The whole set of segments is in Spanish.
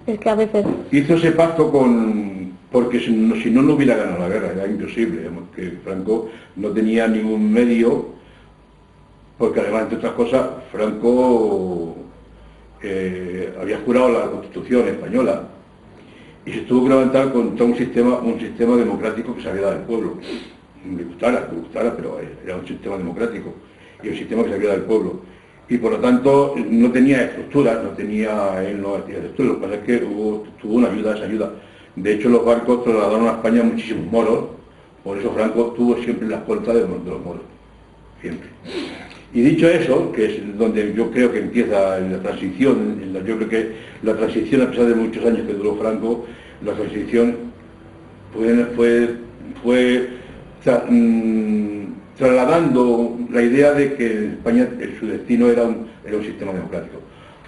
Es que a veces... Hizo ese pacto porque si no, no hubiera ganado la guerra, era imposible, digamos, que Franco no tenía ningún medio, porque además, entre otras cosas, Franco había jurado la Constitución española y se tuvo que levantar contra un sistema democrático que se había dado al pueblo. Me gustara, pero era un sistema democrático y un sistema que se había dado al pueblo. Y por lo tanto no tenía estructura, él no tenía estructura. Lo que pasa es que tuvo una ayuda, esa ayuda. De hecho, los barcos trasladaron a España muchísimos moros, por eso Franco tuvo siempre la escolta de los moros, siempre. Y dicho eso, que es donde yo creo que empieza la transición, yo creo que la transición, a pesar de muchos años que duró Franco, la transición fue trasladando la idea de que España, su destino era un sistema democrático.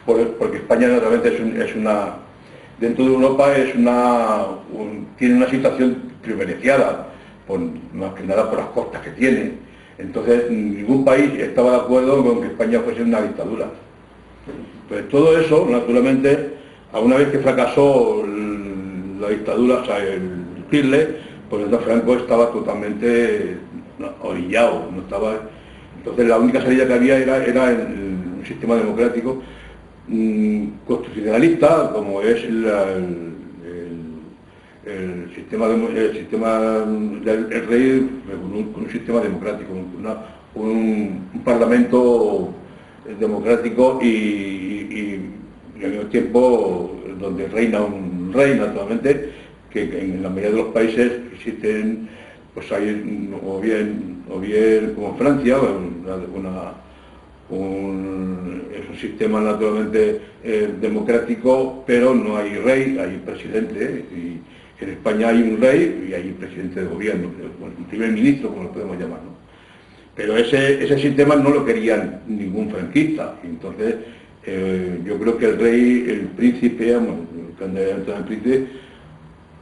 Porque España naturalmente es una, dentro de Europa tiene una situación privilegiada, más que nada por las costas que tiene. Entonces ningún país estaba de acuerdo con que España fuese una dictadura. Pues todo eso, naturalmente, a una vez que fracasó la dictadura, o sea, el Hitler, pues entonces Franco estaba totalmente orillado, no estaba. Entonces la única salida que había era un sistema democrático constitucionalista, como es el sistema del rey, con un sistema democrático, un parlamento democrático y al mismo tiempo donde reina un rey, naturalmente, que en la mayoría de los países existen, pues hay o bien como en Francia, es un sistema naturalmente democrático, pero no hay rey, hay presidente, y en España hay un rey y hay un presidente de gobierno, un primer ministro, como lo podemos llamar, ¿no? Pero ese sistema no lo quería ningún franquista, y entonces yo creo que el rey, el príncipe, el candidato del príncipe,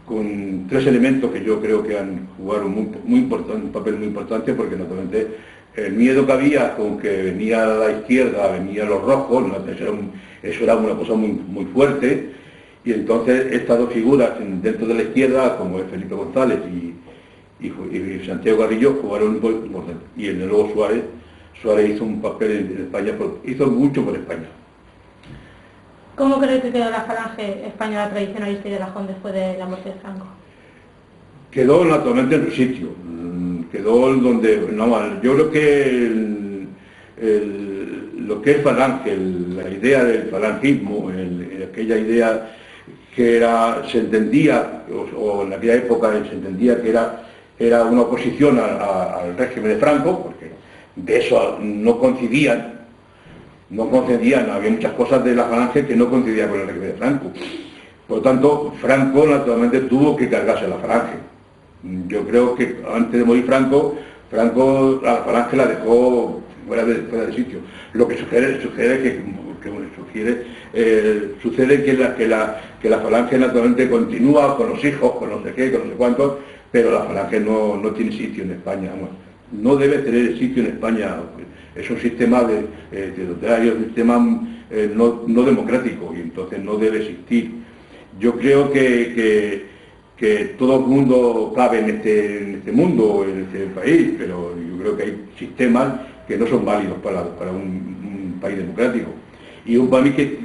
con tres elementos que yo creo que han jugado un papel muy importante, porque naturalmente el miedo que había con que venía la izquierda, venían los rojos, eso era una cosa muy fuerte, y entonces estas dos figuras dentro de la izquierda, como es Felipe González y Santiago Carrillo, jugaron un papel importante. Y luego Suárez hizo un papel en España, hizo mucho por España. ¿Cómo crees que quedó la falange española tradicionalista y de Rajón después de la muerte de Franco? Quedó naturalmente en su sitio, quedó donde, yo creo que lo que es falange, la idea del falangismo, aquella idea que se entendía, o en aquella época se entendía que era una oposición al régimen de Franco, porque de eso no coincidían, había muchas cosas de la falange que no coincidían con el régimen de Franco. Por lo tanto, Franco naturalmente tuvo que cargarse a la falange. Yo creo que antes de morir Franco a la falange la dejó fuera de sitio. Lo que sucede que la falange naturalmente continúa con los hijos, con no sé qué, con no sé cuántos, pero la falange no tiene sitio en España. No debe tener sitio en España. Es un sistema totalitario, un sistema no democrático, y entonces no debe existir. Yo creo que todo el mundo cabe en este mundo, en este país, pero yo creo que hay sistemas que no son válidos para un país democrático. Y un país que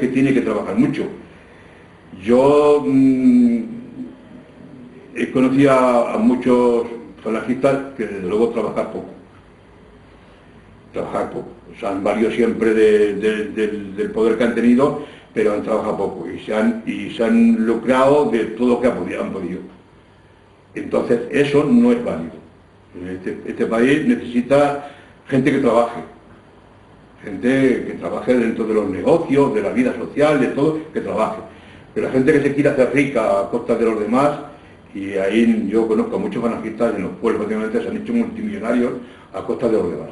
tiene que trabajar mucho. Yo he conocido a muchos falangistas que desde luego trabajar poco. O sea, han valido siempre del poder que han tenido, pero han trabajado poco y se han lucrado de todo lo que han podido. Entonces, eso no es válido. Este país necesita gente que trabaje dentro de los negocios, de la vida social, de todo, que trabaje. Pero la gente que se quiera hacer rica a costa de los demás, y ahí yo conozco a muchos falangistas en los pueblos, prácticamente se han hecho multimillonarios a costa de los demás,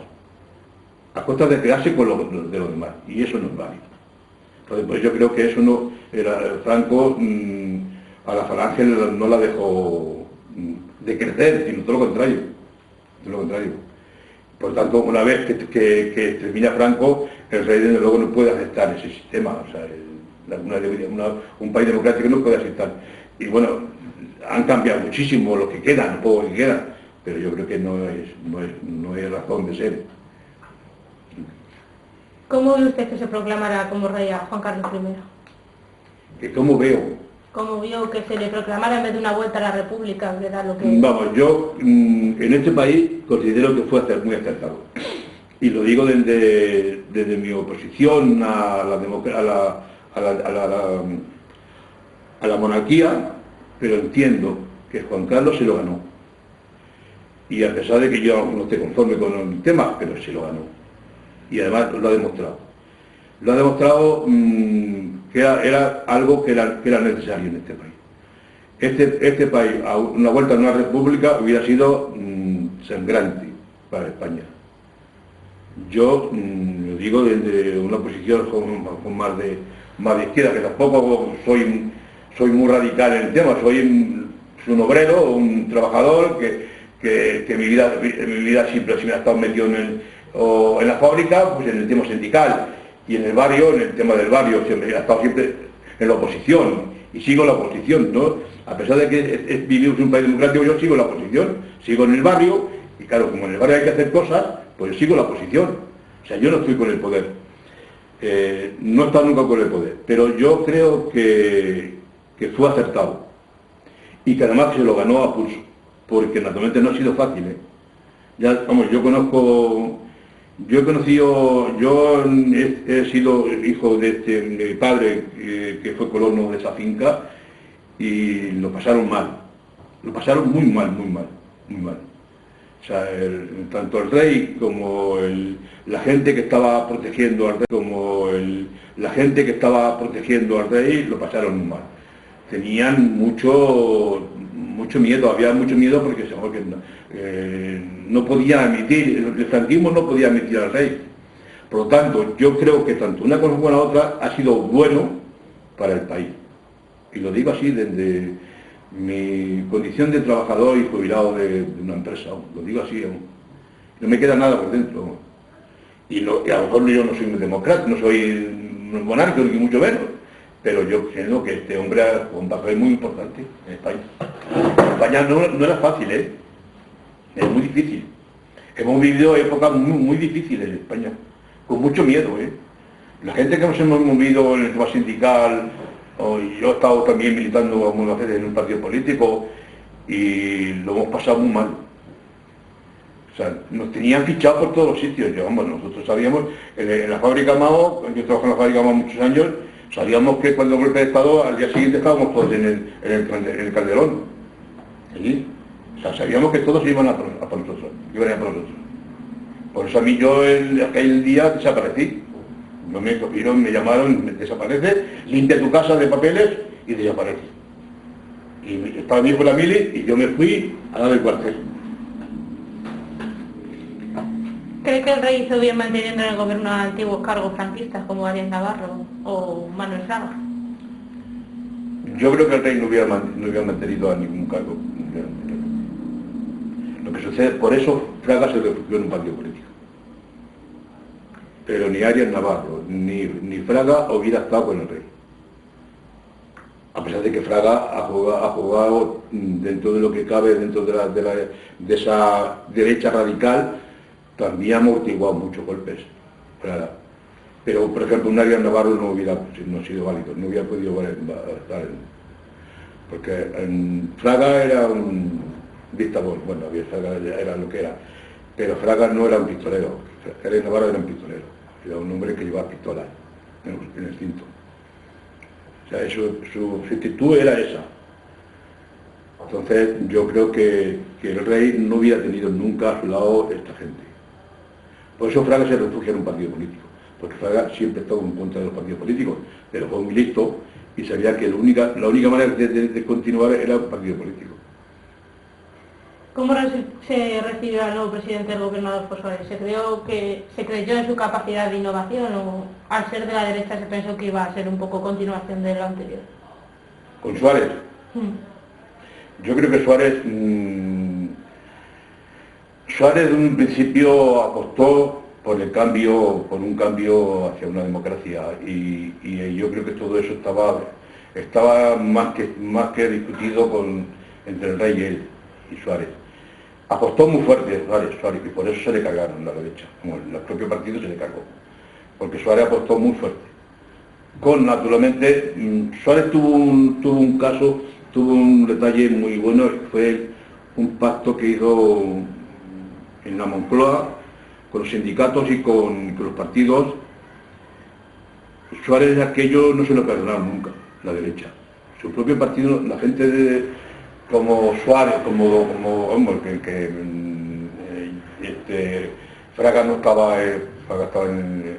a costa de quedarse de los demás, y eso no es válido. Entonces, pues yo creo que eso no era Franco, a la falange no la dejó de crecer, sino todo lo contrario. Por tanto, una vez que termina Franco, el rey desde luego no puede aceptar ese sistema. O sea, un país democrático no puede aceptar. Y bueno, han cambiado muchísimo lo que queda, lo poco que queda, pero yo creo que no es razón de ser. ¿Cómo ve usted que se proclamará como rey a Juan Carlos I? ¿Que cómo veo? ¿Cómo vio que se le proclamara en vez de una vuelta a la República, que era lo que... Vamos, yo en este país considero que fue muy acertado. Y lo digo desde mi oposición a la monarquía, pero entiendo que Juan Carlos se lo ganó. Y a pesar de que yo no esté conforme con el tema, pero se lo ganó. Y además lo ha demostrado. Lo ha demostrado que era algo que era necesario en este país. Este país, a una vuelta a una república, hubiera sido sangrante para España. Yo lo digo desde una posición con más de izquierda, que tampoco soy muy radical en el tema, soy un obrero, un trabajador que mi vida siempre se me ha estado metido en la fábrica, pues en el tema sindical, y en el barrio, en el tema del barrio, siempre he estado siempre en la oposición, y sigo en la oposición, ¿no? A pesar de que vivimos en un país democrático, yo sigo en la oposición, sigo en el barrio, y claro, como en el barrio hay que hacer cosas, pues sigo en la oposición. O sea, yo no estoy con el poder, no he estado nunca con el poder, pero yo creo que fue acertado, y que además se lo ganó a pulso, porque naturalmente no ha sido fácil, ¿eh? Ya, vamos, yo he sido hijo de mi padre, que fue colono de esa finca, y lo pasaron mal, lo pasaron muy mal, muy mal, muy mal. O sea, tanto el rey como la gente que estaba protegiendo al rey, lo pasaron muy mal. Tenían mucho miedo, había mucho miedo porque no podía admitir, el franquismo no podía admitir al rey. Por lo tanto, yo creo que tanto una cosa como la otra ha sido bueno para el país. Y lo digo así desde mi condición de trabajador y jubilado de una empresa, lo digo así, no me queda nada por dentro. Y a lo mejor yo no soy muy democrático, no soy monárquico, ni mucho menos, pero yo creo que este hombre ha jugado un papel muy importante en España. España no era fácil, ¿eh? Es muy difícil. Hemos vivido épocas muy difíciles en España, con mucho miedo, ¿eh? La gente que nos hemos movido en el tema sindical, yo he estado también militando algunas veces en un partido político y lo hemos pasado muy mal. O sea, nos tenían fichado por todos los sitios. Nosotros sabíamos, en la fábrica Mao, yo trabajo en la fábrica Mao muchos años, sabíamos que cuando el golpe de Estado, al día siguiente estábamos todos en el Calderón. ¿Sí? O sea, sabíamos que todos iban a por nosotros, iban a ir a por nosotros. Por eso a mí aquel día desaparecí. No me cogieron, me llamaron, me desaparece, limpia tu casa de papeles y desaparece. Y estaba mi hijo la mili y yo me fui a dar el cuartel. ¿Cree que el rey hizo bien manteniendo en el gobierno a antiguos cargos franquistas como Arias Navarro o Manuel Fraga? Yo creo que el rey no hubiera mantenido a ningún cargo. Lo que sucede, por eso Fraga se refugió en un partido político. Pero ni Arias Navarro ni Fraga hubiera estado con el rey. A pesar de que Fraga ha jugado dentro de lo que cabe, dentro de esa derecha radical, también ha amortiguado muchos golpes. Fraga. Pero, por ejemplo, un Arias Navarro no sido válido, no hubiera podido estar porque Fraga era un dictador, bueno, Fraga era lo que era, pero Fraga no era un pistolero, Arias Navarro era un pistolero, era un hombre que llevaba pistolas en el cinto. O sea, su actitud era esa. Entonces, yo creo que el rey no hubiera tenido nunca a su lado esta gente. Por eso Fraga se refugia en un partido político, porque Fraga siempre estaba en contra de los partidos políticos, pero fue muy listo y sabía que la única manera de continuar era un partido político. ¿Cómo se recibió al nuevo presidente del gobierno Adolfo Suárez? ¿Se creyó en su capacidad de innovación o al ser de la derecha se pensó que iba a ser un poco continuación de lo anterior? ¿Con Suárez? Yo creo que Suárez en un principio apostó por el cambio, por un cambio hacia una democracia, y yo creo que todo eso estaba más que discutido entre el rey y él y Suárez. Apostó muy fuerte Suárez, y por eso se le cargaron la derecha, como el propio partido se le cargó, porque Suárez apostó muy fuerte. Naturalmente, Suárez tuvo un detalle muy bueno, que fue un pacto que hizo en la Moncloa con los sindicatos y con los partidos. Suárez aquello no se lo perdonaron nunca, la derecha. Su propio partido, la gente como Suárez, como Fraga no estaba, Fraga estaba en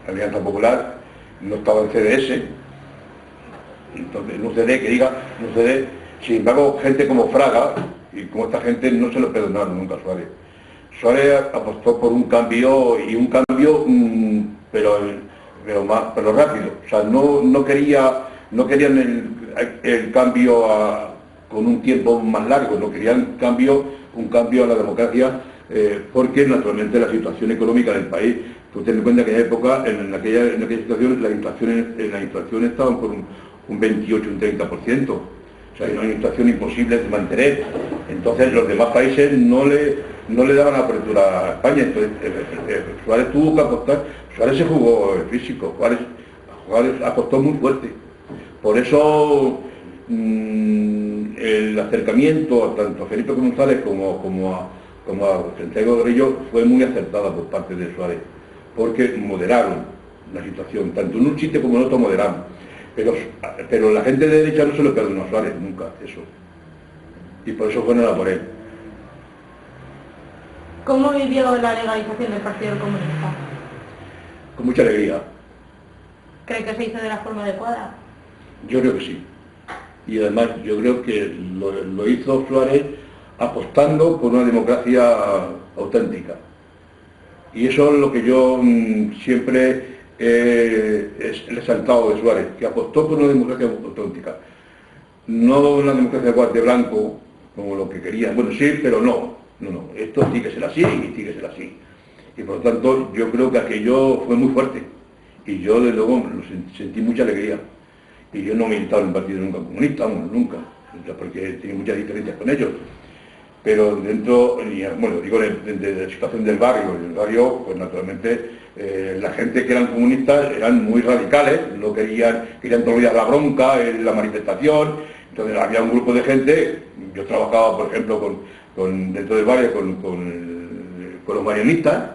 Alianza Popular, no estaba en CDS, entonces en UCD, en UCD, sin embargo, gente como Fraga y como esta gente no se lo perdonaron nunca a Suárez. Suárez apostó por un cambio, pero rápido, o sea, no querían el cambio con un tiempo más largo, no querían un cambio a la democracia, porque naturalmente la situación económica del país, tú ten en cuenta que en época, en aquella situación, la inflación estaba por un 28, un 30%, o sea, era una inflación imposible de mantener. Entonces los demás países no le daban apertura a España, entonces Suárez tuvo que apostar. Suárez se jugó el físico, Suárez apostó muy fuerte. Por eso el acercamiento tanto a Felipe González como a Santiago Grillo fue muy acertada por parte de Suárez, porque moderaron la situación, tanto en un chiste como en otro moderaron. Pero la gente de derecha no se lo perdonó a Suárez, nunca, eso. Y por eso fueron a por él. ¿Cómo vivió la legalización del Partido Comunista? Con mucha alegría. ¿Cree que se hizo de la forma adecuada? Yo creo que sí. Y además yo creo que lo hizo Suárez apostando por una democracia auténtica. Y eso es lo que yo siempre he resaltado de Suárez, que apostó por una democracia auténtica. No una democracia de guante blanco, como lo que querían. Bueno, sí, pero no. Esto sí que será así y sí que será así. Y por lo tanto yo creo que aquello fue muy fuerte. Y yo desde luego sentí mucha alegría. Y yo no me he militado en un partido nunca comunista, nunca, porque tenía muchas diferencias con ellos. Pero dentro, bueno, digo de la situación del barrio, en el barrio, pues naturalmente la gente que eran comunistas eran muy radicales, no querían todos los días la bronca, la manifestación. Entonces había un grupo de gente, yo trabajaba por ejemplo dentro del barrio con los marianistas,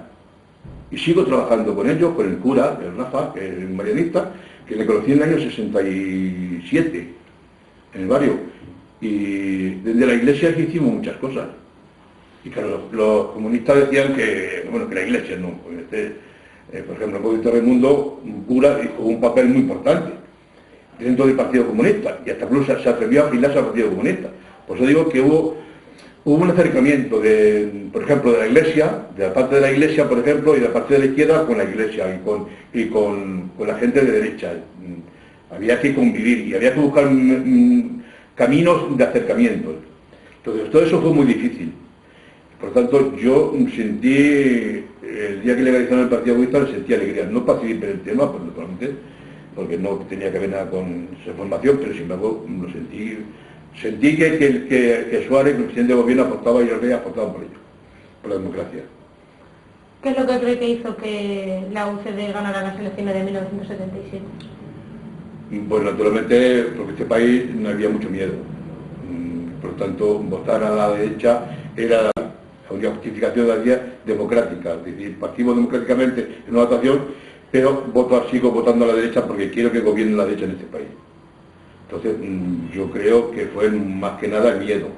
y sigo trabajando con ellos, con el cura, el Rafa, que es un marianista, que le conocí en el año 67, en el barrio. Y desde la iglesia hicimos muchas cosas. Y claro, los comunistas decían que la iglesia no. Por ejemplo, el gobierno de Raimundo, un cura, jugó un papel muy importante dentro del Partido Comunista, y hasta incluso se atrevió a afiliarse al Partido Comunista. Por eso digo que hubo un acercamiento, por ejemplo, de la iglesia, de la parte de la iglesia, por ejemplo, y de la parte de la izquierda con la iglesia y con la gente de derecha. Había que convivir y había que buscar caminos de acercamiento. Entonces, todo eso fue muy difícil. Por lo tanto, yo sentí, el día que legalizaron el Partido Comunista, sentí alegría. No participé en el tema, pues, naturalmente, porque no tenía que ver nada con esa formación, pero sin embargo lo sentí. Sentí que Suárez, el presidente de gobierno, apostaba y el rey apostaba por ello, por la democracia. ¿Qué es lo que cree que hizo que la UCD ganara las elecciones de 1977? Pues naturalmente porque en este país no había mucho miedo. Por lo tanto, votar a la derecha era la única justificación de la vía democrática. Es decir, partimos democráticamente en una votación, pero sigo votando a la derecha porque quiero que gobierne la derecha en este país. Entonces, yo creo que fue más que nada el miedo.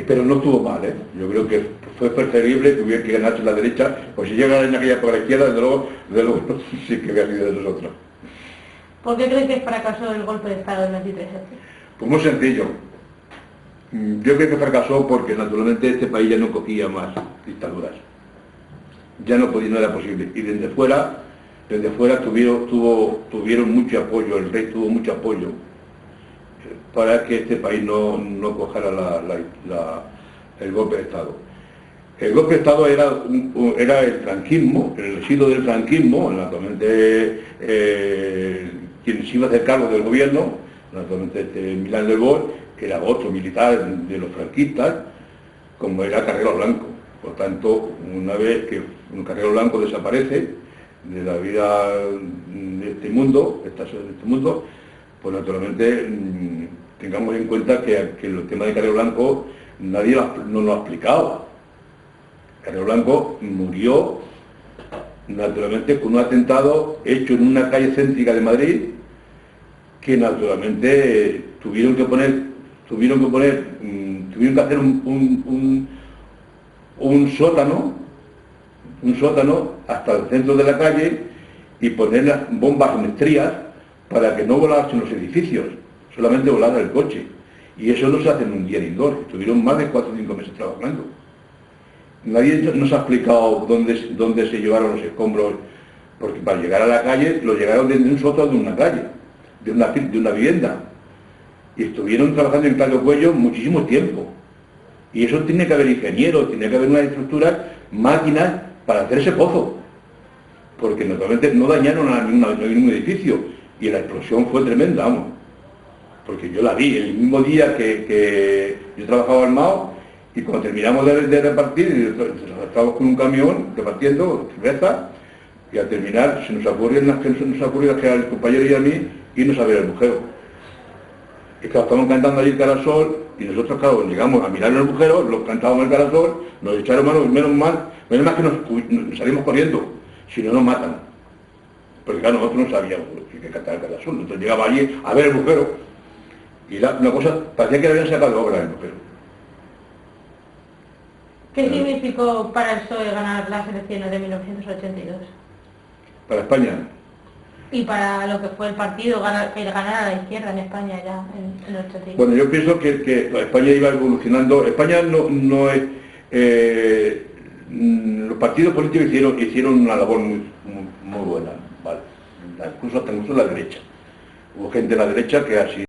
Pero no estuvo mal, ¿eh? Yo creo que fue preferible que hubiera que ganarse la derecha, pues si llega en aquella por la izquierda, desde luego sí que había sido de nosotros. ¿Por qué cree que fracasó el golpe de Estado del 23F? Pues muy sencillo. Yo creo que fracasó porque naturalmente este país ya no cogía más dictaduras. Ya no era posible. Y desde fuera tuvieron mucho apoyo, el rey tuvo mucho apoyo para que este país no cogiera el golpe de Estado. El golpe de Estado era el franquismo, el residuo del franquismo, naturalmente quien se iba a hacer cargo del gobierno, naturalmente Milán del Bosch, era otro militar de los franquistas, como era Carrero Blanco. Por tanto, una vez que un Carrero Blanco desaparece de la vida de este mundo, pues naturalmente tengamos en cuenta que el tema de Carrero Blanco nadie no lo ha explicado. Carrero Blanco murió naturalmente con un atentado hecho en una calle céntrica de Madrid, que naturalmente tuvieron que hacer un sótano hasta el centro de la calle y poner las bombas en estrías para que no volasen los edificios, solamente volara el coche. Y eso no se hace en un día ni dos, estuvieron más de 4 o 5 meses trabajando. Nadie nos ha explicado dónde se llevaron los escombros, porque para llegar a la calle, lo llegaron desde un sótano de una calle, de una vivienda. Y estuvieron trabajando en Claudio Cuello muchísimo tiempo. Y eso tiene que haber ingenieros, tiene que haber unas estructuras, máquinas para hacer ese pozo. Porque naturalmente no dañaron a ningún edificio. Y la explosión fue tremenda, vamos. Porque yo la vi el mismo día que yo trabajaba armado, y cuando terminamos de repartir, estábamos con un camión repartiendo cerveza, y al terminar se nos ocurrió que al compañero y a mí irnos a ver el agujero. Y claro, estábamos cantando allí el Carasol, y nosotros, claro, llegamos a mirar el agujero, los cantábamos el Carasol, nos echaron mano, menos mal que nos salimos corriendo, si no nos matan. Porque claro, nosotros no sabíamos que cantar el Carasol, nosotros llegábamos allí a ver el agujero, y una cosa, parecía que le habían sacado obra el agujero. ¿Qué significó para el PSOE ganar las elecciones de 1982? Para España. Y para lo que fue el partido, que ganara la izquierda en España ya en el 82. Bueno, yo pienso que España iba evolucionando. España no es... los partidos políticos hicieron una labor muy buena, ¿vale? Incluso la derecha. Hubo gente de la derecha que así